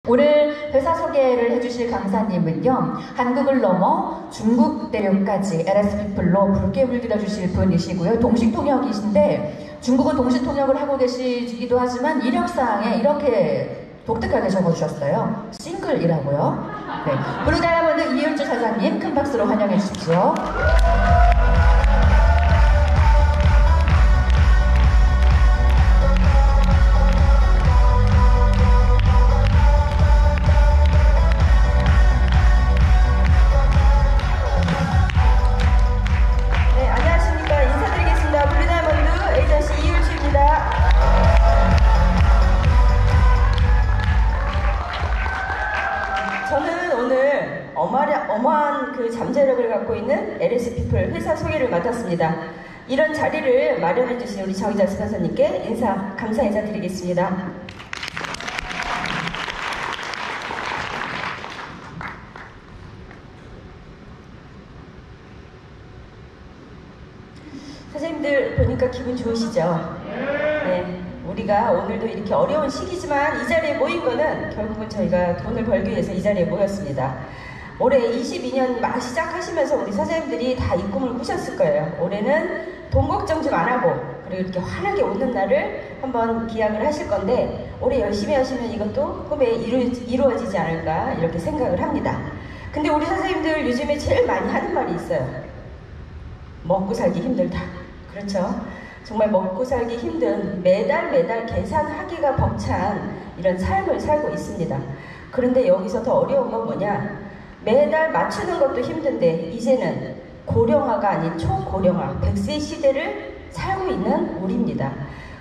오늘 회사 소개를 해주실 강사님은요, 한국을 넘어 중국 대륙까지 LS피플로 붉게 물들여 주실 분이시고요. 동시통역이신데 중국어 동시통역을 하고 계시기도 하지만 이력사항에 이렇게 독특하게 적어주셨어요. 싱글이라고요. 네, 블루다이아몬드 이율주 사장님 큰 박수로 환영해 주십시오. 어마어마한 그 잠재력을 갖고 있는 LS피플 회사 소개를 맡았습니다. 이런 자리를 마련해 주신 우리 정희자 스폰서님께 감사 인사 드리겠습니다. 선생님들 보니까 기분 좋으시죠? 네. 우리가 오늘도 이렇게 어려운 시기지만 이 자리에 모인 거는 결국은 저희가 돈을 벌기 위해서 이 자리에 모였습니다. 올해 22년 막 시작하시면서 우리 선생님들이 다 이 꿈을 꾸셨을 거예요. 올해는 돈 걱정 좀 안 하고 그리고 이렇게 환하게 웃는 날을 한번 기약을 하실 건데 올해 열심히 하시면 이것도 꿈에 이루어지지 않을까 이렇게 생각을 합니다. 근데 우리 선생님들 요즘에 제일 많이 하는 말이 있어요. 먹고 살기 힘들다. 그렇죠? 정말 먹고 살기 힘든 매달 계산하기가 벅찬 이런 삶을 살고 있습니다. 그런데 여기서 더 어려운 건 뭐냐? 매달 맞추는 것도 힘든데 이제는 고령화가 아닌 초고령화 100세 시대를 살고 있는 우리입니다.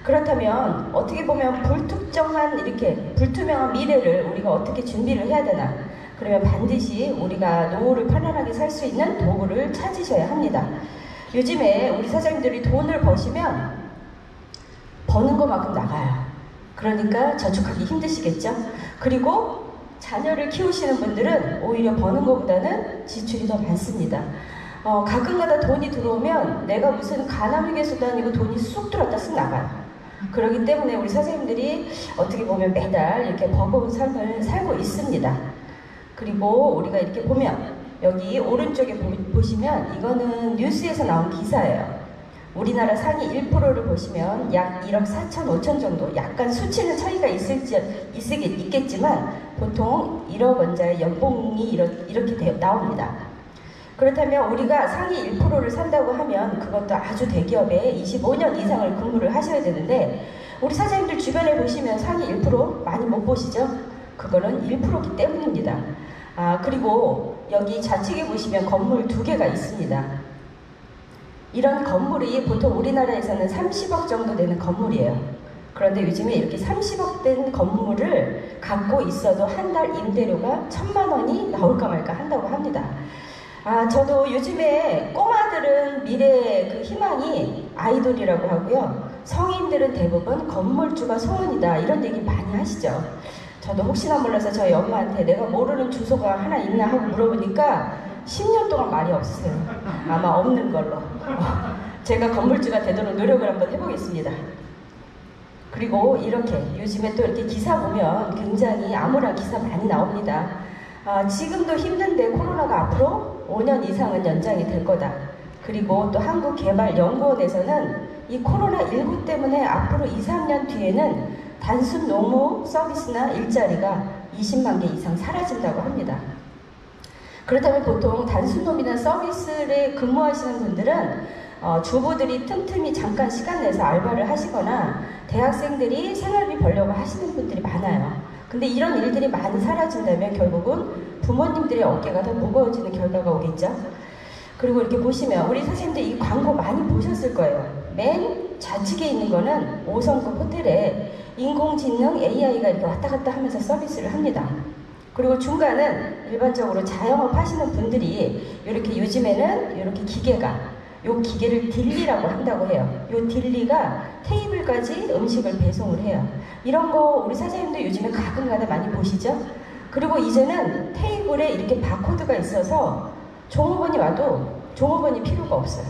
그렇다면 어떻게 보면 불특정한 이렇게 불투명한 미래를 우리가 어떻게 준비를 해야 되나? 그러면 반드시 우리가 노후를 편안하게 살 수 있는 도구를 찾으셔야 합니다. 요즘에 우리 사장님들이 돈을 버시면 버는 것만큼 나가요. 그러니까 저축하기 힘드시겠죠? 그리고 자녀를 키우시는 분들은 오히려 버는 것보다는 지출이 더 많습니다. 가끔가다 돈이 들어오면 내가 무슨 가나무개수도 아니고 돈이 쑥 들어왔다 쑥 나가요. 그렇기 때문에 우리 선생님들이 어떻게 보면 매달 이렇게 버거운 삶을 살고 있습니다. 그리고 우리가 이렇게 보면 여기 오른쪽에 보시면 이거는 뉴스에서 나온 기사예요. 우리나라 상위 1%를 보시면 약 1억 4천 5천 정도, 약간 수치는 차이가 있겠지만 보통 1억 원자의 연봉이 이렇게 나옵니다. 그렇다면 우리가 상위 1%를 산다고 하면 그것도 아주 대기업에 25년 이상을 근무를 하셔야 되는데 우리 사장님들 주변에 보시면 상위 1% 많이 못 보시죠? 그거는 1%이기 때문입니다. 그리고 여기 좌측에 보시면 건물 2개가 있습니다. 이런 건물이 보통 우리나라에서는 30억 정도 되는 건물이에요. 그런데 요즘에 이렇게 30억 된 건물을 갖고 있어도 한 달 임대료가 1,000만 원이 나올까 말까 한다고 합니다. 저도 요즘에 꼬마들은 미래의 그 희망이 아이돌이라고 하고요. 성인들은 대부분 건물주가 소원이다 이런 얘기 많이 하시죠. 저도 혹시나 몰라서 저희 엄마한테 내가 모르는 주소가 하나 있나 하고 물어보니까 10년 동안 말이 없어요. 아마 없는 걸로. 제가 건물주가 되도록 노력을 한번 해보겠습니다. 그리고 이렇게 요즘에 또 이렇게 기사 보면 굉장히 암울한 기사 많이 나옵니다. 지금도 힘든데 코로나가 앞으로 5년 이상은 연장이 될 거다. 그리고 또 한국개발연구원에서는 이 코로나19 때문에 앞으로 2, 3년 뒤에는 단순 노무 서비스나 일자리가 20만 개 이상 사라진다고 합니다. 그렇다면 보통 단순노무나 서비스를 근무하시는 분들은 주부들이 틈틈이 잠깐 시간 내서 알바를 하시거나 대학생들이 생활비 벌려고 하시는 분들이 많아요. 근데 이런 일들이 많이 사라진다면 결국은 부모님들의 어깨가 더 무거워지는 결과가 오겠죠. 그리고 이렇게 보시면 우리 선생님들 이 광고 많이 보셨을 거예요. 맨 좌측에 있는 거는 5성급 호텔에 인공지능 AI가 이렇게 왔다 갔다 하면서 서비스를 합니다. 그리고 중간은 일반적으로 자영업 하시는 분들이 이렇게 요즘에는 이렇게 기계가 요 기계를 딜리라고 한다고 해요. 요 딜리가 테이블까지 음식을 배송을 해요. 이런 거 우리 사장님도 요즘에 가끔가다 많이 보시죠? 그리고 이제는 테이블에 이렇게 바코드가 있어서 종업원이 와도 종업원이 필요가 없어요.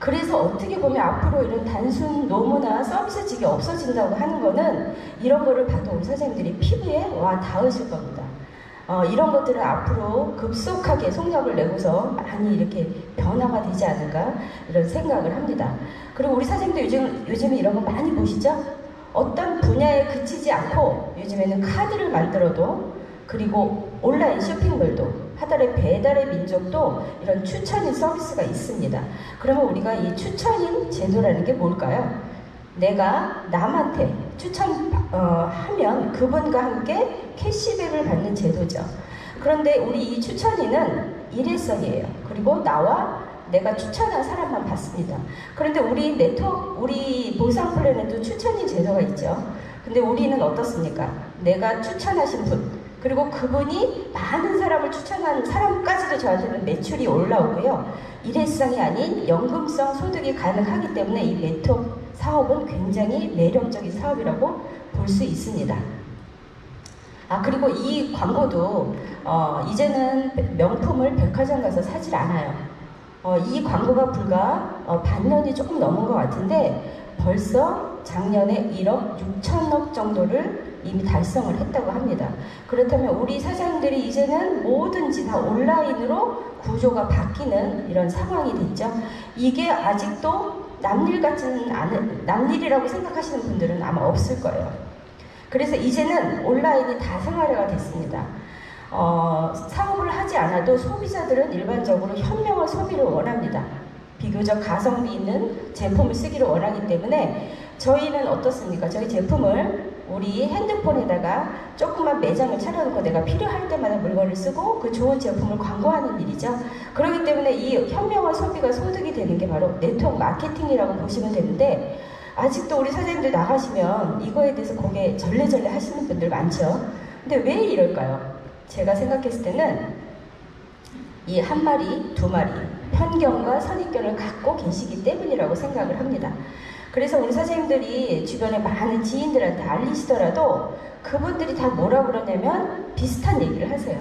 그래서 어떻게 보면 앞으로 이런 단순 노무나 서비스직이 없어진다고 하는 거는 이런 거를 봐도 우리 사장님들이 피부에 와 닿으실 겁니다. 이런 것들은 앞으로 급속하게 속력을 내고서 많이 이렇게 변화가 되지 않을까 이런 생각을 합니다. 그리고 우리 사장님들 요즘에 이런 거 많이 보시죠? 어떤 분야에 그치지 않고 요즘에는 카드를 만들어도 그리고 온라인 쇼핑몰도 하달의 배달의 민족도 이런 추천인 서비스가 있습니다. 그러면 우리가 이 추천인 제도라는 게 뭘까요? 내가 남한테 추천하면 그분과 함께 캐시백을 받는 제도죠. 그런데 우리 이 추천인은 일회성이에요. 그리고 나와 내가 추천한 사람만 받습니다. 그런데 우리 네트워크, 우리 보상 플랜에도 추천인 제도가 있죠. 근데 우리는 어떻습니까? 내가 추천하신 분, 그리고 그분이 많은 사람을 추천한 사람까지도 저한테는 매출이 올라오고요. 일회성이 아닌 연금성 소득이 가능하기 때문에 이 네트워크 사업은 굉장히 매력적인 사업이라고 볼 수 있습니다. 그리고 이 광고도 이제는 명품을 백화점 가서 사질 않아요. 이 광고가 불과 반년이 조금 넘은 것 같은데 벌써 작년에 1억 6천억 정도를 이미 달성을 했다고 합니다. 그렇다면 우리 사장님들이 이제는 뭐든지 다 온라인으로 구조가 바뀌는 이런 상황이 됐죠. 이게 아직도 남일 같지는 않은, 남일이라고 생각하시는 분들은 아마 없을 거예요. 그래서 이제는 온라인이 다 생활화가 됐습니다. 사업을 하지 않아도 소비자들은 일반적으로 현명한 소비를 원합니다. 비교적 가성비 있는 제품을 쓰기를 원하기 때문에 저희는 어떻습니까? 저희 제품을 우리 핸드폰에다가 조그만 매장을 차려놓고 내가 필요할 때마다 물건을 쓰고 그 좋은 제품을 광고하는 일이죠. 그렇기 때문에 이 현명한 소비가 소득이 되는 게 바로 네트워크 마케팅이라고 보시면 되는데 아직도 우리 사장님들 나가시면 이거에 대해서 고개 절레절레 하시는 분들 많죠. 근데 왜 이럴까요? 제가 생각했을 때는 이 한 마리, 두 마리 편견과 선입견을 갖고 계시기 때문이라고 생각을 합니다. 그래서 우리 선생님들이 주변에 많은 지인들한테 알리시더라도 그분들이 다 뭐라 그러냐면 비슷한 얘기를 하세요.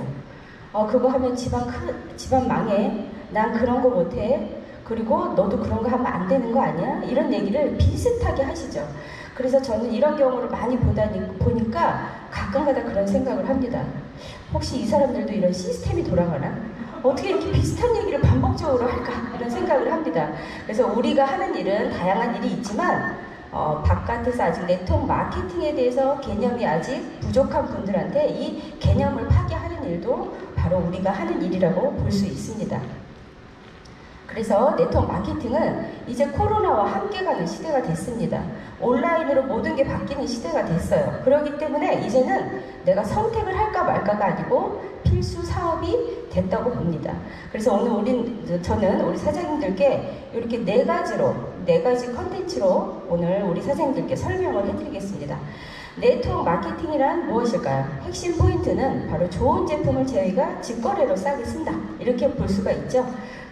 그거 하면 집안 망해. 난 그런 거 못해. 그리고 너도 그런 거 하면 안 되는 거 아니야? 이런 얘기를 비슷하게 하시죠. 그래서 저는 이런 경우를 많이 보니까 가끔가다 그런 생각을 합니다. 혹시 이 사람들도 이런 시스템이 돌아가나? 어떻게 이렇게 비슷한 얘기를 반복적으로 할까? 이런 생각을 합니다. 그래서 우리가 하는 일은 다양한 일이 있지만 바깥에서 아직 네트워크 마케팅에 대해서 개념이 아직 부족한 분들한테 이 개념을 파괴하는 일도 바로 우리가 하는 일이라고 볼 수 있습니다. 그래서 네트워크 마케팅은 이제 코로나와 함께 가는 시대가 됐습니다. 온라인으로 모든 게 바뀌는 시대가 됐어요. 그렇기 때문에 이제는 내가 선택을 할까 말까가 아니고 필수 사업이 됐다고 봅니다. 그래서 오늘 저는 우리 사장님들께 이렇게 네 가지 컨텐츠로 오늘 우리 사장님들께 설명을 해드리겠습니다. 네트워크 마케팅이란 무엇일까요? 핵심 포인트는 바로 좋은 제품을 저희가 직거래로 싸게 쓴다. 이렇게 볼 수가 있죠.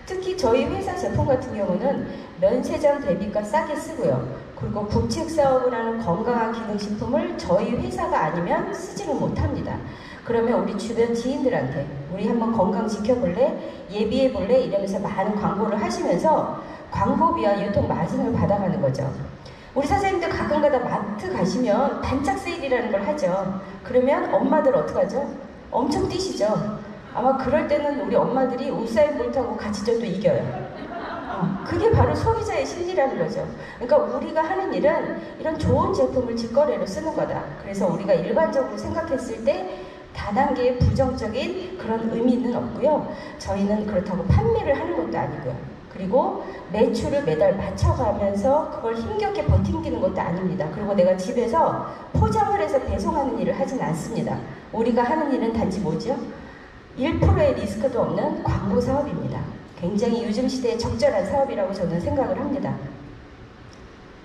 특히 저희 회사 제품 같은 경우는 면세점 대비가 싸게 쓰고요. 그리고 국책 사업을 하는 건강한 기능식품을 저희 회사가 아니면 쓰지를 못합니다. 그러면 우리 주변 지인들한테 우리 한번 건강 지켜볼래? 예비해볼래? 이러면서 많은 광고를 하시면서 광고비와 유통 마진을 받아가는 거죠. 우리 사장님들 가끔가다 마트 가시면 단짝 세일이라는 걸 하죠. 그러면 엄마들 어떡하죠? 엄청 뛰시죠. 아마 그럴 때는 우리 엄마들이 우사인 볼트하고 같이 져도 이겨요. 그게 바로 소비자의 심리라는 거죠. 그러니까 우리가 하는 일은 이런 좋은 제품을 직거래로 쓰는 거다. 그래서 우리가 일반적으로 생각했을 때 다단계의 부정적인 그런 의미는 없고요. 저희는 그렇다고 판매를 하는 것도 아니고요. 그리고 매출을 매달 맞춰가면서 그걸 힘겹게 버팅기는 것도 아닙니다. 그리고 내가 집에서 포장을 해서 배송하는 일을 하진 않습니다. 우리가 하는 일은 단지 뭐죠? 1%의 리스크도 없는 광고 사업입니다. 굉장히 요즘 시대에 적절한 사업이라고 저는 생각을 합니다.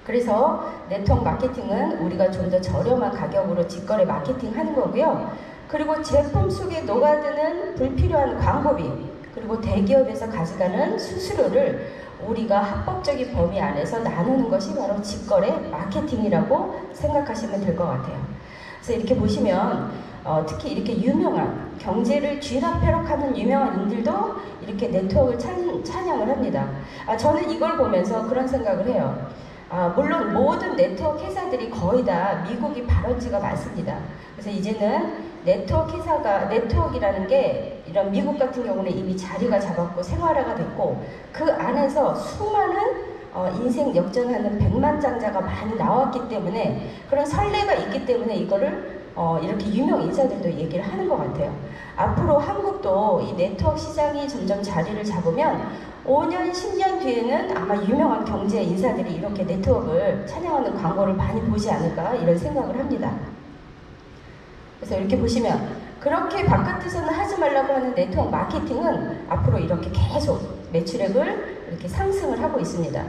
그래서 네트워크 마케팅은 우리가 좀 더 저렴한 가격으로 직거래 마케팅 하는 거고요. 그리고 제품 속에 녹아드는 불필요한 광고비, 그리고 대기업에서 가져가는 수수료를 우리가 합법적인 범위 안에서 나누는 것이 바로 직거래 마케팅이라고 생각하시면 될 것 같아요. 그래서 이렇게 보시면 특히 이렇게 유명한 경제를 쥐락펴락하는 유명한 인들도 이렇게 네트워크를 찬양을 합니다. 저는 이걸 보면서 그런 생각을 해요. 물론 모든 네트워크 회사들이 거의 다 미국이 발원지가 많습니다. 그래서 이제는 네트워크이라는 게 이런 미국 같은 경우는 이미 자리가 잡았고 생활화가 됐고 그 안에서 수많은 인생 역전하는 백만장자가 많이 나왔기 때문에 그런 선례가 있기 때문에 이거를 이렇게 유명 인사들도 얘기를 하는 것 같아요. 앞으로 한국도 이 네트워크 시장이 점점 자리를 잡으면 5년, 10년 뒤에는 아마 유명한 경제 인사들이 이렇게 네트워크를 찬양하는 광고를 많이 보지 않을까 이런 생각을 합니다. 그래서 이렇게 보시면 그렇게 바깥에서는 하지 말라고 하는 네트워크 마케팅은 앞으로 이렇게 계속 매출액을 이렇게 상승을 하고 있습니다.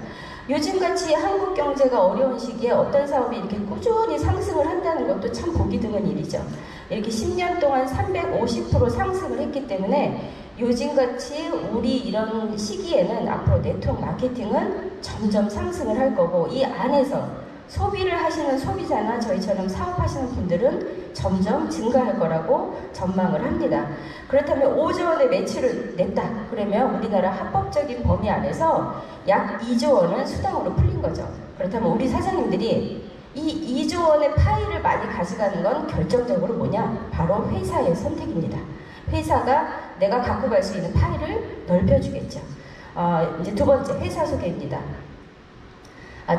요즘같이 한국 경제가 어려운 시기에 어떤 사업이 이렇게 꾸준히 상승을 한다는 것도 참 보기 드문 일이죠. 이렇게 10년 동안 350% 상승을 했기 때문에 요즘같이 우리 이런 시기에는 앞으로 네트워크 마케팅은 점점 상승을 할 거고 이 안에서 소비를 하시는 소비자나 저희처럼 사업하시는 분들은 점점 증가할 거라고 전망을 합니다. 그렇다면 5조 원의 매출을 냈다. 그러면 우리나라 합법적인 범위 안에서 약 2조 원은 수당으로 풀린 거죠. 그렇다면 우리 사장님들이 이 2조 원의 파이를 많이 가져가는 건 결정적으로 뭐냐? 바로 회사의 선택입니다. 회사가 내가 갖고 갈 수 있는 파이를 넓혀주겠죠. 이제 두 번째 회사 소개입니다.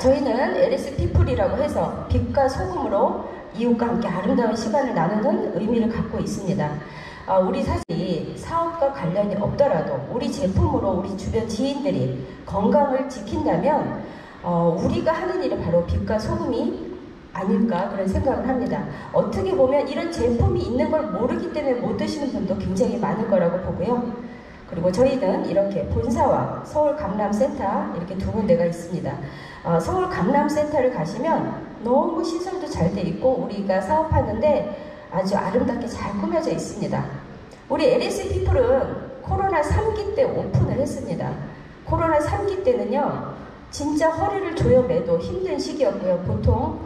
저희는 LS 피플이라고 해서 빛과 소금으로 이웃과 함께 아름다운 시간을 나누는 의미를 갖고 있습니다. 우리 사실 사업과 관련이 없더라도 우리 제품으로 우리 주변 지인들이 건강을 지킨다면 우리가 하는 일이 바로 빛과 소금이 아닐까 그런 생각을 합니다. 어떻게 보면 이런 제품이 있는 걸 모르기 때문에 못 드시는 분도 굉장히 많을 거라고 보고요. 그리고 저희는 이렇게 본사와 서울 강남센터 이렇게 두 군데가 있습니다. 서울 강남센터를 가시면 너무 시설도 잘 돼 있고 우리가 사업하는데 아주 아름답게 잘 꾸며져 있습니다. 우리 LS 피플은 코로나 3기 때 오픈을 했습니다. 코로나 3기 때는요 진짜 허리를 조여매도 힘든 시기였고요. 보통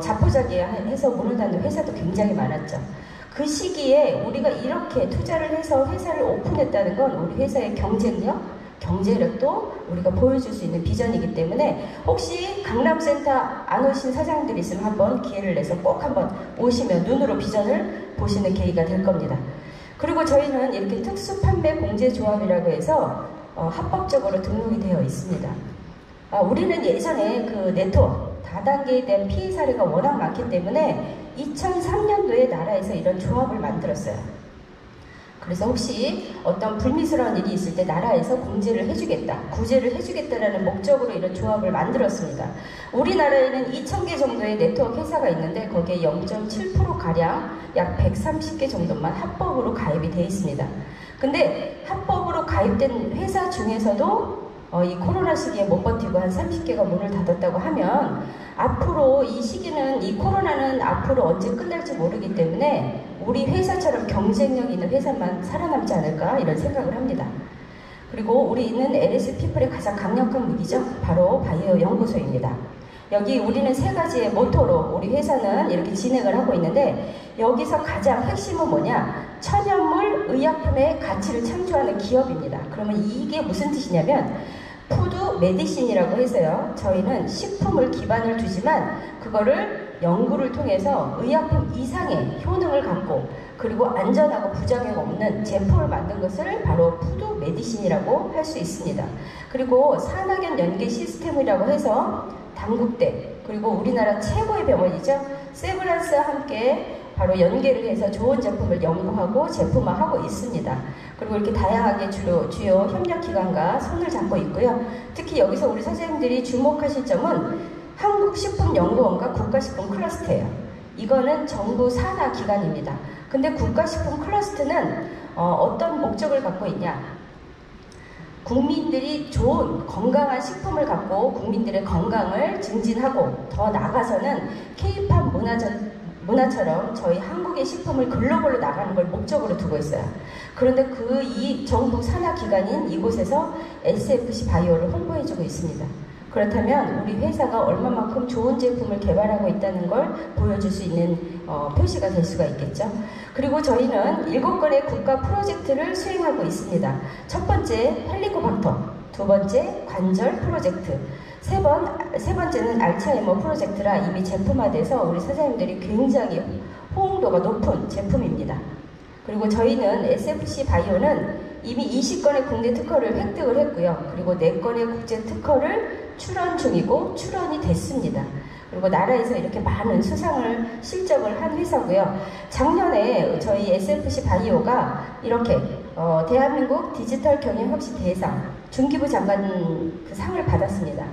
자포자기해서 문을 닫는 회사도 굉장히 많았죠. 그 시기에 우리가 이렇게 투자를 해서 회사를 오픈했다는 건 우리 회사의 경제력도 우리가 보여줄 수 있는 비전이기 때문에 혹시 강남센터 안 오신 사장님들이 있으면 한번 기회를 내서 꼭 한번 오시면 눈으로 비전을 보시는 계기가 될 겁니다. 그리고 저희는 이렇게 특수판매공제조합이라고 해서 합법적으로 등록이 되어 있습니다. 우리는 예전에 그 네트워크 다단계에 대한 피해 사례가 워낙 많기 때문에 2003년도에 나라에서 이런 조합을 만들었어요. 그래서 혹시 어떤 불미스러운 일이 있을 때 나라에서 공제를 해주겠다, 구제를 해주겠다라는 목적으로 이런 조합을 만들었습니다. 우리나라에는 2,000개 정도의 네트워크 회사가 있는데 거기에 0.7%가량 약 130개 정도만 합법으로 가입이 되어 있습니다. 근데 합법으로 가입된 회사 중에서도 이 코로나 시기에 못 버티고 한 30개가 문을 닫았다고 하면 앞으로 이 시기는 이 코로나는 앞으로 언제 끝날지 모르기 때문에 우리 회사처럼 경쟁력 있는 회사만 살아남지 않을까 이런 생각을 합니다. 그리고 우리는 LS 피플의 가장 강력한 무기죠. 바로 바이오 연구소입니다. 여기 우리는 세 가지의 모토로 우리 회사는 이렇게 진행을 하고 있는데 여기서 가장 핵심은 뭐냐? 천연물 의약품의 가치를 창조하는 기업입니다. 그러면 이게 무슨 뜻이냐면 푸드 메디신이라고 해서요. 저희는 식품을 기반을 두지만 그거를 연구를 통해서 의약품 이상의 효능을 갖고 그리고 안전하고 부작용 없는 제품을 만든 것을 바로 푸드 메디신이라고 할 수 있습니다. 그리고 산학연 연계 시스템이라고 해서 당국대 그리고 우리나라 최고의 병원이죠. 세브란스와 함께 바로 연계를 해서 좋은 제품을 연구하고 제품화하고 있습니다. 그리고 이렇게 다양하게 주요 협력기관과 손을 잡고 있고요. 특히 여기서 우리 사장님들이 주목하실 점은 한국식품연구원과 국가식품 클러스터예요. 이거는 정부 산하 기관입니다. 근데 국가식품 클러스터는 어떤 목적을 갖고 있냐? 국민들이 좋은 건강한 식품을 갖고 국민들의 건강을 증진하고 더 나아가서는 K-팝 문화처럼 저희 한국의 식품을 글로벌로 나가는 걸 목적으로 두고 있어요. 그런데 이 정부 산하 기관인 이곳에서 SFC 바이오를 홍보해주고 있습니다. 그렇다면 우리 회사가 얼마만큼 좋은 제품을 개발하고 있다는 걸 보여줄 수 있는 표시가 될 수가 있겠죠. 그리고 저희는 7건의 국가 프로젝트를 수행하고 있습니다. 첫 번째 헬리코박터, 두 번째 관절 프로젝트, 세 번째는 알츠하이머 프로젝트라 이미 제품화돼서 우리 사장님들이 굉장히 호응도가 높은 제품입니다. 그리고 저희는 SFC 바이오는 이미 20건의 국내 특허를 획득을 했고요. 그리고 4건의 국제 특허를 출원 중이고 출원이 됐습니다. 그리고 나라에서 이렇게 많은 수상을 실적을 한 회사고요. 작년에 저희 SFC 바이오가 이렇게 대한민국 디지털 경영혁신 대상 중기부 장관 그 상을 받았습니다.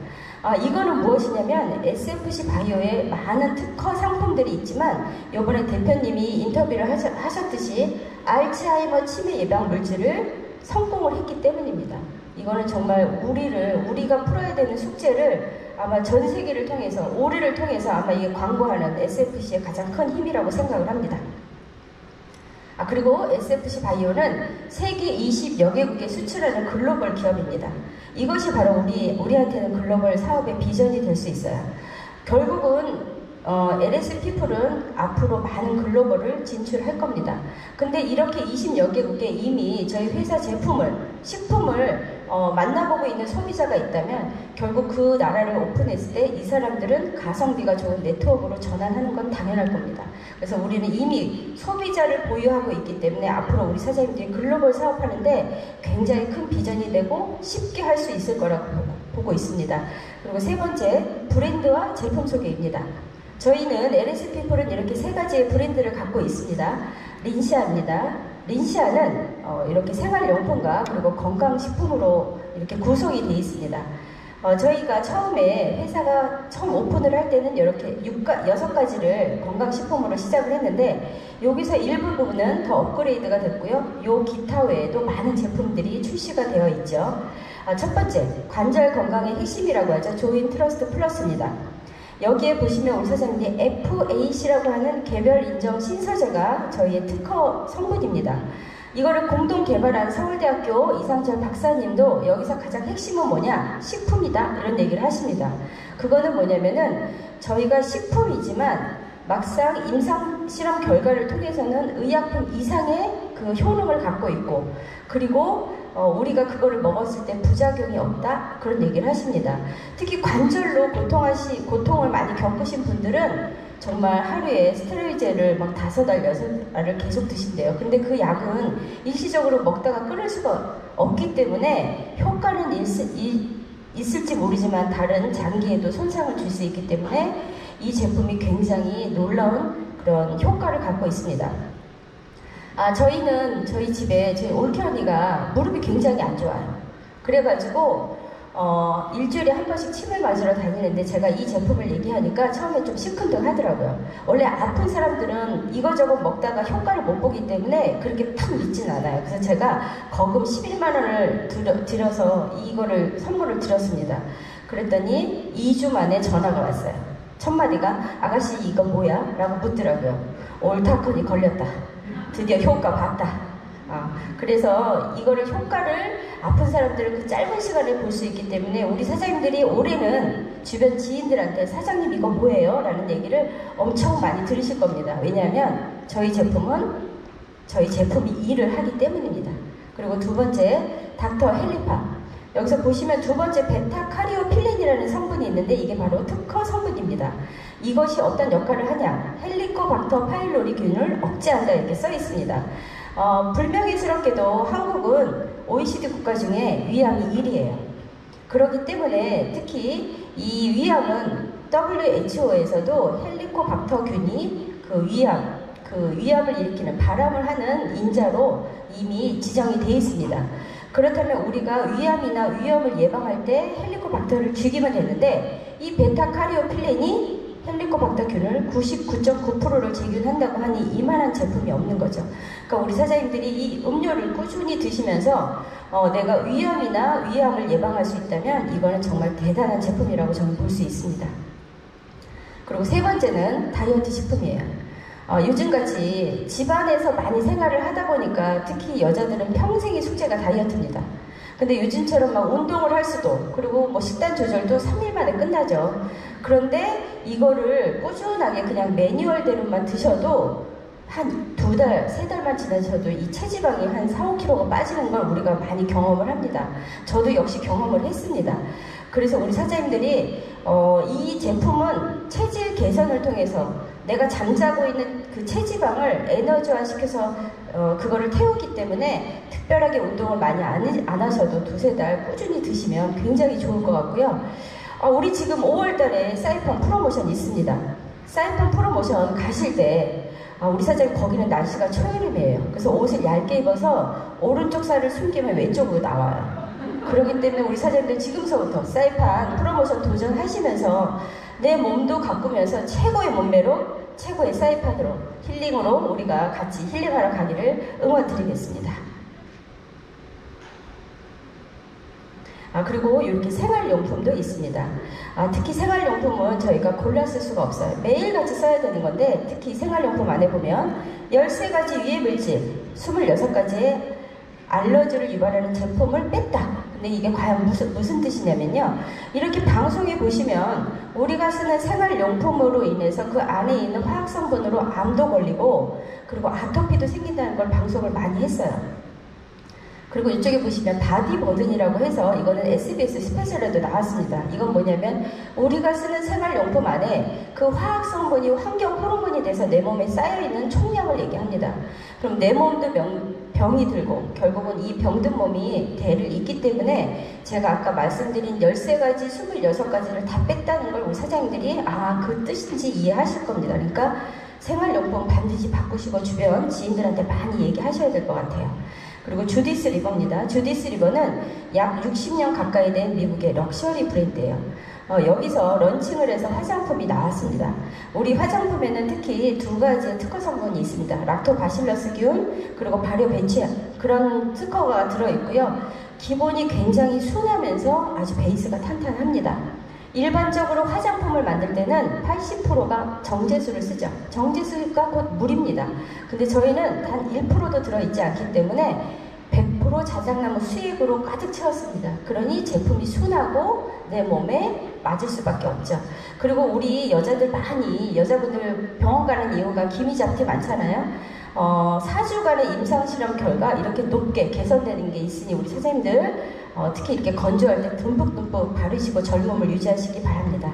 이거는 무엇이냐면 SFC 바이오에 많은 특허 상품들이 있지만 이번에 대표님이 인터뷰를 하셨듯이 알츠하이머 치매 예방 물질을 성공을 했기 때문입니다. 이거는 정말 우리가 풀어야 되는 숙제를 아마 전 세계를 통해서 올해를 통해서 아마 이게 광고하는 SFC의 가장 큰 힘이라고 생각을 합니다. 그리고 SFC 바이오는 세계 20여 개국에 수출하는 글로벌 기업입니다. 이것이 바로 우리한테는 글로벌 사업의 비전이 될 수 있어요. 결국은 LS 피플은 앞으로 많은 글로벌을 진출할 겁니다. 근데 이렇게 20여 개국에 이미 저희 회사 식품을 만나보고 있는 소비자가 있다면 결국 그 나라를 오픈했을 때 이 사람들은 가성비가 좋은 네트워크로 전환하는 건 당연할 겁니다. 그래서 우리는 이미 소비자를 보유하고 있기 때문에 앞으로 우리 사장님들이 글로벌 사업하는데 굉장히 큰 비전이 되고 쉽게 할 수 있을 거라고 보고 있습니다. 그리고 세 번째, 브랜드와 제품 소개입니다. 저희는 LS 피플은 이렇게 3가지의 브랜드를 갖고 있습니다. 린시아입니다. 린시아는 이렇게 생활용품과 그리고 건강식품으로 이렇게 구성이 되어 있습니다. 저희가 처음에 회사가 처음 오픈을 할 때는 이렇게 6가지를 건강식품으로 시작을 했는데 여기서 일부 부분은 더 업그레이드가 됐고요. 요 기타 외에도 많은 제품들이 출시가 되어 있죠. 첫 번째, 관절 건강의 핵심이라고 하죠. 조인 트러스트 플러스입니다. 여기에 보시면 우리 사장님이 FAC라고 하는 개별 인정 신서제가 저희의 특허 성분입니다. 이거를 공동 개발한 서울대학교 이상철 박사님도 여기서 가장 핵심은 뭐냐? 식품이다. 이런 얘기를 하십니다. 그거는 뭐냐면은 저희가 식품이지만 막상 임상 실험 결과를 통해서는 의약품 이상의 그 효능을 갖고 있고 그리고 우리가 그거를 먹었을 때 부작용이 없다 그런 얘기를 하십니다. 특히 관절로 고통을 많이 겪으신 분들은 정말 하루에 스테로이드를 막 5알, 6알을 계속 드신대요. 근데 그 약은 일시적으로 먹다가 끊을 수가 없기 때문에 효과는 있을지 모르지만 다른 장기에도 손상을 줄 수 있기 때문에 이 제품이 굉장히 놀라운 그런 효과를 갖고 있습니다. 저희는 저희 집에 저희 올케언니가 무릎이 굉장히 안 좋아요. 그래가지고 일주일에 한 번씩 침을 맞으러 다니는데 제가 이 제품을 얘기하니까 처음에 좀 시큰둥 하더라고요. 원래 아픈 사람들은 이거저거 먹다가 효과를 못 보기 때문에 그렇게 탁 믿진 않아요. 그래서 제가 거금 11만 원을 들여서 이거를 선물을 드렸습니다. 그랬더니 2주 만에 전화가 왔어요. 첫 마디가 아가씨 이거 뭐야? 라고 묻더라고요. 올타콘이 걸렸다. 드디어 효과 봤다. 그래서 이거를 효과를 아픈 사람들은 그 짧은 시간에 볼 수 있기 때문에 우리 사장님들이 올해는 주변 지인들한테 사장님 이거 뭐예요? 라는 얘기를 엄청 많이 들으실 겁니다. 왜냐하면 저희 제품이 일을 하기 때문입니다. 그리고 두 번째 닥터 헬리파. 여기서 보시면 두 번째 베타카리오필렌이라는 성분이 있는데 이게 바로 특허 성분입니다. 이것이 어떤 역할을 하냐? 헬리코박터 파일로리균을 억제한다 이렇게 써 있습니다. 불명예스럽게도 한국은 OECD 국가 중에 위암이 1위예요. 그렇기 때문에 특히 이 위암은 WHO에서도 헬리코박터균이 그 위암을 일으키는 발암을 하는 인자로 이미 지정이 되어 있습니다. 그렇다면 우리가 위암이나 위염을 예방할 때 헬리코박터를 죽이면 되는데 이 베타카리오필렌이 헬리코박터균을 99.9%를 제균한다고 하니 이만한 제품이 없는 거죠. 그러니까 우리 사장님들이 이 음료를 꾸준히 드시면서 내가 위염이나 위암을 예방할 수 있다면 이거는 정말 대단한 제품이라고 저는 볼 수 있습니다. 그리고 세 번째는 다이어트 식품이에요. 요즘같이 집안에서 많이 생활을 하다 보니까 특히 여자들은 평생의 숙제가 다이어트입니다. 근데 요즘처럼 막 운동을 할 수도, 그리고 뭐 식단 조절도 3일 만에 끝나죠. 그런데 이거를 꾸준하게 그냥 매뉴얼대로만 드셔도 한 2달, 3달만 지나셔도 이 체지방이 한 4, 5kg가 빠지는 걸 우리가 많이 경험을 합니다. 저도 역시 경험을 했습니다. 그래서 우리 사장님들이 이 제품은 체질 개선을 통해서 내가 잠자고 있는 그 체지방을 에너지화 시켜서 그거를 태우기 때문에 특별하게 운동을 많이 안 하셔도 2~3달 꾸준히 드시면 굉장히 좋을 것 같고요. 우리 지금 5월달에 사이판 프로모션 있습니다. 사이판 프로모션 가실 때 우리 사장님 거기는 날씨가 초여름이에요. 그래서 옷을 얇게 입어서 오른쪽 살을 숨기면 왼쪽으로 나와요. 그렇기 때문에 우리 사장님들 지금서부터 사이판 프로모션 도전하시면서 내 몸도 가꾸면서 최고의 몸매로, 최고의 사이판으로, 힐링으로 우리가 같이 힐링하러 가기를 응원드리겠습니다. 그리고 이렇게 생활용품도 있습니다. 특히 생활용품은 저희가 골라 쓸 수가 없어요. 매일같이 써야 되는 건데, 특히 생활용품 안에 보면 13가지 유해물질, 26가지의 알러지를 유발하는 제품을 뺐다. 근데 이게 과연 무슨 뜻이냐면요. 이렇게 방송에 보시면 우리가 쓰는 생활용품으로 인해서 그 안에 있는 화학성분으로 암도 걸리고 그리고 아토피도 생긴다는 걸 방송을 많이 했어요. 그리고 이쪽에 보시면 바디버든이라고 해서 이거는 SBS 스페셜에도 나왔습니다. 이건 뭐냐면 우리가 쓰는 생활용품 안에 그 화학성분이 환경 호르몬이 돼서 내 몸에 쌓여있는 총량을 얘기합니다. 그럼 내 몸도 병이 들고 결국은 이 병든 몸이 대를 잇기 때문에 제가 아까 말씀드린 13가지, 26가지를 다 뺐다는 걸 우리 사장님들이 그 뜻인지 이해하실 겁니다. 그러니까 생활용품 반드시 바꾸시고 주변 지인들한테 많이 얘기하셔야 될 것 같아요. 그리고 주디스 리버입니다. 주디스 리버는 약 60년 가까이 된 미국의 럭셔리 브랜드예요. 여기서 런칭을 해서 화장품이 나왔습니다. 우리 화장품에는 특히 2가지의 특허 성분이 있습니다. 락토바실러스균 그리고 발효 배치약 그런 특허가 들어있고요. 기본이 굉장히 순하면서 아주 베이스가 탄탄합니다. 일반적으로 화장품을 만들 때는 80%가 정제수를 쓰죠. 정제수가 곧 물입니다. 근데 저희는 단 1%도 들어있지 않기 때문에 100% 자작나무 수액으로 가득 채웠습니다. 그러니 제품이 순하고 내 몸에 맞을 수밖에 없죠. 그리고 우리 여자들 많이, 여자분들 병원 가는 이유가 기미 잡티 많잖아요. 4주간의 임상실험 결과 이렇게 높게 개선되는 게 있으니 우리 선생님들 특히 이렇게 건조할 때 듬뿍듬뿍 바르시고 젊음을 유지하시기 바랍니다.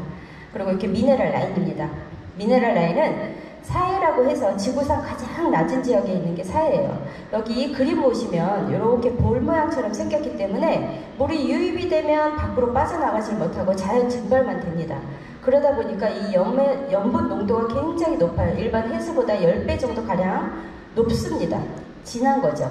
그리고 이렇게 미네랄 라인입니다. 미네랄 라인은 사해라고 해서 지구상 가장 낮은 지역에 있는 게 사해예요. 여기 그림 보시면 이렇게 볼 모양처럼 생겼기 때문에 물이 유입이 되면 밖으로 빠져나가지 못하고 자연 증발만 됩니다. 그러다 보니까 이 염분 농도가 굉장히 높아요. 일반 해수보다 10배 정도 가량 높습니다. 진한 거죠.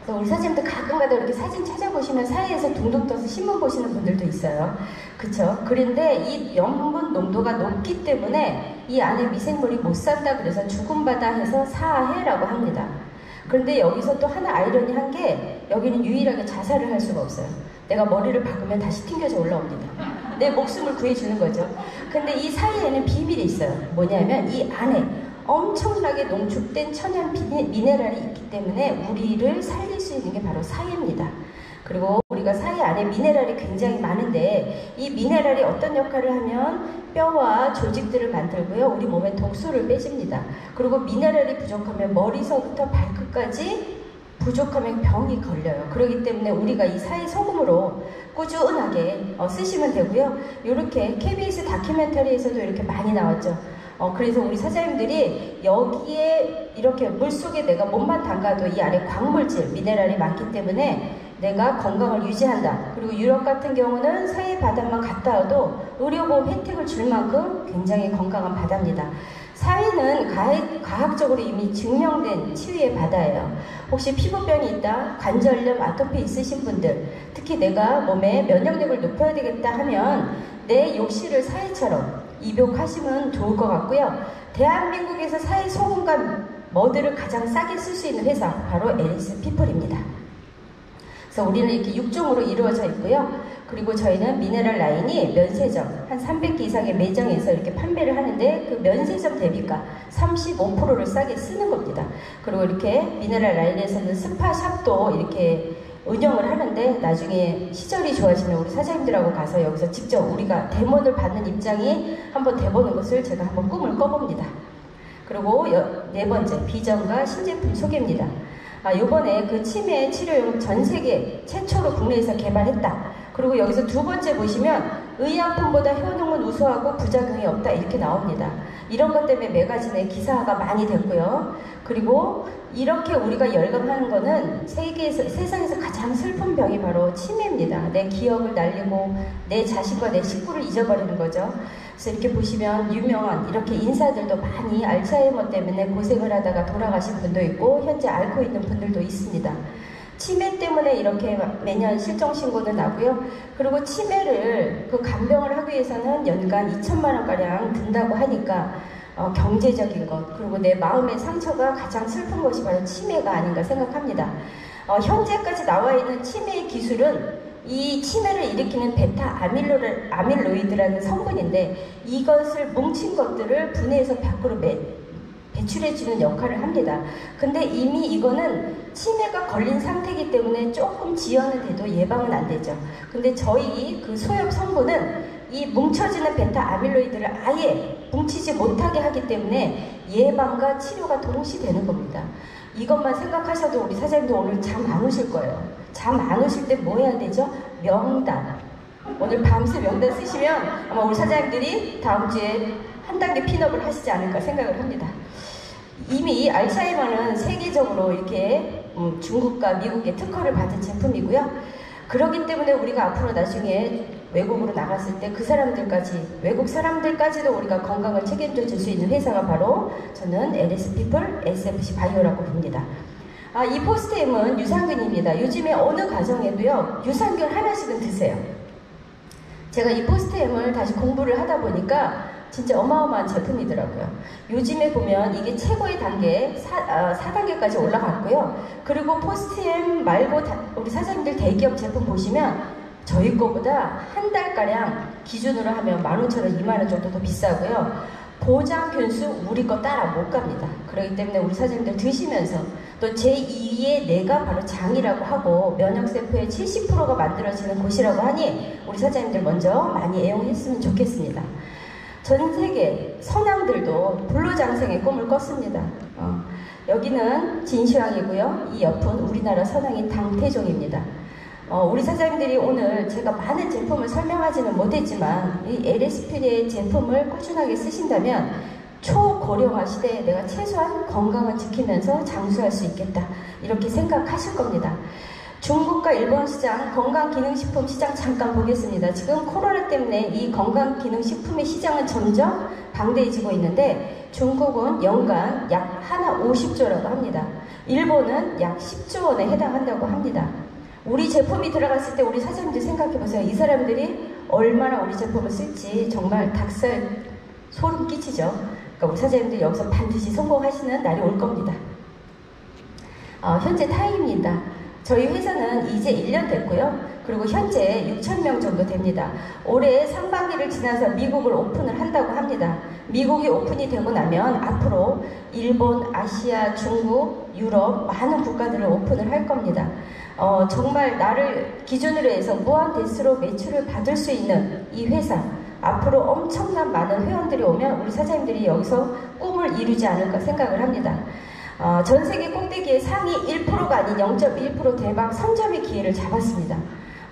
우리 사진들 가끔가다 이렇게 사진 찾아보시면 사이에서 둥둥 떠서 신문 보시는 분들도 있어요. 그쵸? 그런데 이 염분 농도가 높기 때문에 이 안에 미생물이 못 산다 그래서 죽음바다 해서 사해라고 합니다. 그런데 여기서 또 하나 아이러니한 게 여기는 유일하게 자살을 할 수가 없어요. 내가 머리를 박으면 다시 튕겨져 올라옵니다. 내 목숨을 구해주는 거죠. 근데 이 사이에는 비밀이 있어요. 뭐냐면 이 안에 엄청나게 농축된 천연 미네랄이 있기 때문에 우리를 살릴 수 있는 게 바로 사해입니다. 그리고 우리가 사해 안에 미네랄이 굉장히 많은데 이 미네랄이 어떤 역할을 하면 뼈와 조직들을 만들고요. 우리 몸에 독소를 빼줍니다. 그리고 미네랄이 부족하면 머리서부터 발끝까지 부족하면 병이 걸려요. 그렇기 때문에 우리가 이 사해 소금으로 꾸준하게 쓰시면 되고요. 이렇게 KBS 다큐멘터리에서도 이렇게 많이 나왔죠. 그래서 우리 사장님들이 여기에 이렇게 물속에 내가 몸만 담가도 이 안에 광물질, 미네랄이 많기 때문에 내가 건강을 유지한다. 그리고 유럽 같은 경우는 사해 바다만 갔다 와도 의료보험 혜택을 줄 만큼 굉장히 건강한 바다입니다. 사해는 과학적으로 이미 증명된 치유의 바다예요. 혹시 피부병이 있다, 관절염, 아토피 있으신 분들, 특히 내가 몸에 면역력을 높여야 되겠다 하면 내 욕실을 사해처럼 입욕하시면 좋을 것 같고요. 대한민국에서 사해 소금과 머드를 가장 싸게 쓸 수 있는 회사 바로 에리스 피플입니다. 그래서 우리는 이렇게 6종으로 이루어져 있고요. 그리고 저희는 미네랄 라인이 면세점 한 300개 이상의 매장에서 이렇게 판매를 하는데 그 면세점 대비가 35%를 싸게 쓰는 겁니다. 그리고 이렇게 미네랄 라인에서는 스파샵도 이렇게 운영을 하는데 나중에 시절이 좋아지면 우리 사장님들하고 가서 여기서 직접 우리가 대본을 받는 입장이 한번 돼보는 것을 제가 한번 꿈을 꿔봅니다. 그리고 네 번째, 비전과 신제품 소개입니다. 요번에 그 치매 치료용 전 세계 최초로 국내에서 개발했다. 그리고 여기서 두 번째 보시면 의약품보다 효능은 우수하고 부작용이 없다 이렇게 나옵니다. 이런 것 때문에 매거진에 기사가 많이 됐고요. 그리고 이렇게 우리가 열광하는 거는 세상에서 가장 슬픈 병이 바로 치매입니다. 내 기억을 날리고 내 자식과 내 식구를 잊어버리는 거죠. 그래서 이렇게 보시면 유명한 이렇게 인사들도 많이 알츠하이머 때문에 고생을 하다가 돌아가신 분도 있고 현재 앓고 있는 분들도 있습니다. 치매 때문에 이렇게 매년 실종 신고도 나고요. 그리고 치매를 그 간병을 하기 위해서는 연간 2천만 원가량 든다고 하니까 경제적인 것 그리고 내 마음의 상처가 가장 슬픈 것이 바로 치매가 아닌가 생각합니다. 현재까지 나와 있는 치매의 기술은 이 치매를 일으키는 베타 아밀로이드라는 성분인데 이것을 뭉친 것들을 분해해서 밖으로 배출해주는 역할을 합니다. 근데 이미 이거는 치매가 걸린 상태이기 때문에 조금 지연은 돼도 예방은 안 되죠. 근데 저희 그 소엽 성분은 이 뭉쳐지는 베타 아밀로이드를 아예 뭉치지 못하게 하기 때문에 예방과 치료가 동시에 되는 겁니다. 이것만 생각하셔도 우리 사장님도 오늘 잠 안 오실 거예요. 잠 안 오실 때 뭐 해야 되죠? 명단. 오늘 밤새 명단 쓰시면 아마 우리 사장님들이 다음 주에 한 단계 핀업을 하시지 않을까 생각을 합니다. 이미 알츠하이머는 세계적으로 이렇게 중국과 미국의 특허를 받은 제품이고요. 그렇기 때문에 우리가 앞으로 나중에 외국으로 나갔을 때 그 사람들까지, 외국 사람들까지도 우리가 건강을 책임져 줄 수 있는 회사가 바로 저는 LS 피플 SFC 바이오라고 봅니다. 이 포스트엠은 유산균입니다. 요즘에 어느 가정에도요, 유산균 하나씩은 드세요. 제가 이 포스트엠을 다시 공부를 하다 보니까 진짜 어마어마한 제품이더라고요. 요즘에 보면 이게 최고의 단계 4단계까지 올라갔고요. 그리고 포스트엠 말고 우리 사장님들 대기업 제품 보시면 저희 거보다 한 달가량 기준으로 하면 15,000원, 20,000원 정도 더 비싸고요. 보장 균수 우리 거 따라 못 갑니다. 그렇기 때문에 우리 사장님들 드시면서 또 제2의 뇌가 바로 장이라고 하고 면역세포의 70%가 만들어지는 곳이라고 하니 우리 사장님들 먼저 많이 애용했으면 좋겠습니다. 전 세계 선왕들도 불로장생의 꿈을 꿨습니다. 여기는 진시황이고요. 이 옆은 우리나라 선왕인 당태종입니다. 우리 사장님들이 오늘 제가 많은 제품을 설명하지는 못했지만 이 LSP의 제품을 꾸준하게 쓰신다면 초고령화 시대에 내가 최소한 건강을 지키면서 장수할 수 있겠다 이렇게 생각하실 겁니다. 중국과 일본 시장, 건강기능식품 시장 잠깐 보겠습니다. 지금 코로나 때문에 이 건강기능식품의 시장은 점점 방대해지고 있는데 중국은 연간 약 하나 50조라고 합니다. 일본은 약 10조 원에 해당한다고 합니다. 우리 제품이 들어갔을 때 우리 사장님들 생각해보세요. 이 사람들이 얼마나 우리 제품을 쓸지 정말 닭살 소름 끼치죠. 그러니까 우리 사장님들 여기서 반드시 성공하시는 날이 올 겁니다. 현재 타이입니다. 저희 회사는 이제 1년 됐고요. 그리고 현재 6,000명 정도 됩니다. 올해 상반기를 지나서 미국을 오픈을 한다고 합니다. 미국이 오픈이 되고 나면 앞으로 일본, 아시아, 중국, 유럽 많은 국가들을 오픈을 할 겁니다. 정말 나를 기준으로 해서 무한 대수로 매출을 받을 수 있는 이 회사 앞으로 엄청난 많은 회원들이 오면 우리 사장님들이 여기서 꿈을 이루지 않을까 생각을 합니다. 전 세계 꼭대기에 상위 1%가 아닌 0.1% 대박 선점의 기회를 잡았습니다.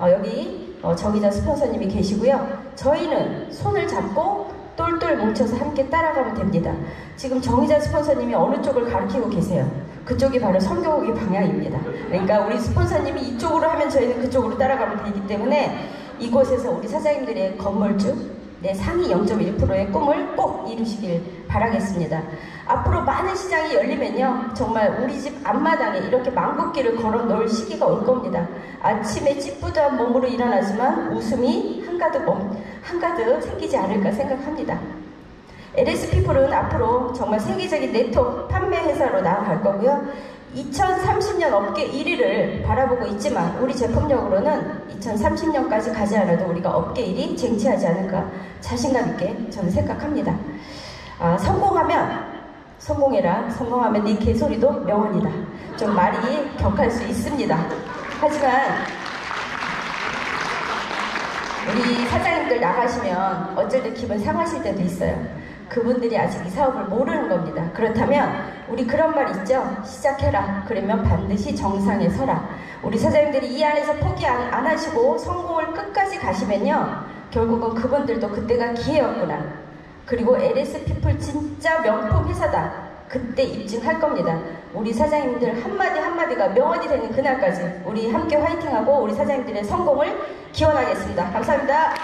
여기 정의자 스폰서님이 계시고요. 저희는 손을 잡고 똘똘 뭉쳐서 함께 따라가면 됩니다. 지금 정의자 스폰서님이 어느 쪽을 가리키고 계세요? 그쪽이 바로 선교국의 방향입니다. 그러니까 우리 스폰서님이 이쪽으로 하면 저희는 그쪽으로 따라가면 되기 때문에 이곳에서 우리 사장님들의 건물주 내 상위 0.1%의 꿈을 꼭 이루시길 바라겠습니다. 앞으로 많은 시장이 열리면요 정말 우리 집 앞마당에 이렇게 망국기를 걸어 놓을 시기가 올 겁니다. 아침에 찌뿌드한 몸으로 일어나지만 웃음이 한가득 생기지 않을까 생각합니다. LS피플은 앞으로 정말 세계적인 네트워크 판매 회사로 나아갈 거고요. 2030년 업계 1위를 바라보고 있지만 우리 제품력으로는 2030년까지 가지 않아도 우리가 업계 1위 쟁취하지 않을까 자신감 있게 저는 생각합니다. 성공해라. 성공하면 네 개소리도 명언이다. 좀 말이 격할 수 있습니다. 하지만 우리 사장님들 나가시면 어쩔 때 기분 상하실 때도 있어요. 그분들이 아직 이 사업을 모르는 겁니다. 그렇다면 우리 그런 말 있죠? 시작해라. 그러면 반드시 정상에 서라. 우리 사장님들이 이 안에서 포기 안 하시고 성공을 끝까지 가시면요, 결국은 그분들도 그때가 기회였구나. 그리고 LS 피플 진짜 명품 회사다. 그때 입증할 겁니다. 우리 사장님들 한마디 한마디가 명언이 되는 그날까지 우리 함께 화이팅하고 우리 사장님들의 성공을 기원하겠습니다. 감사합니다.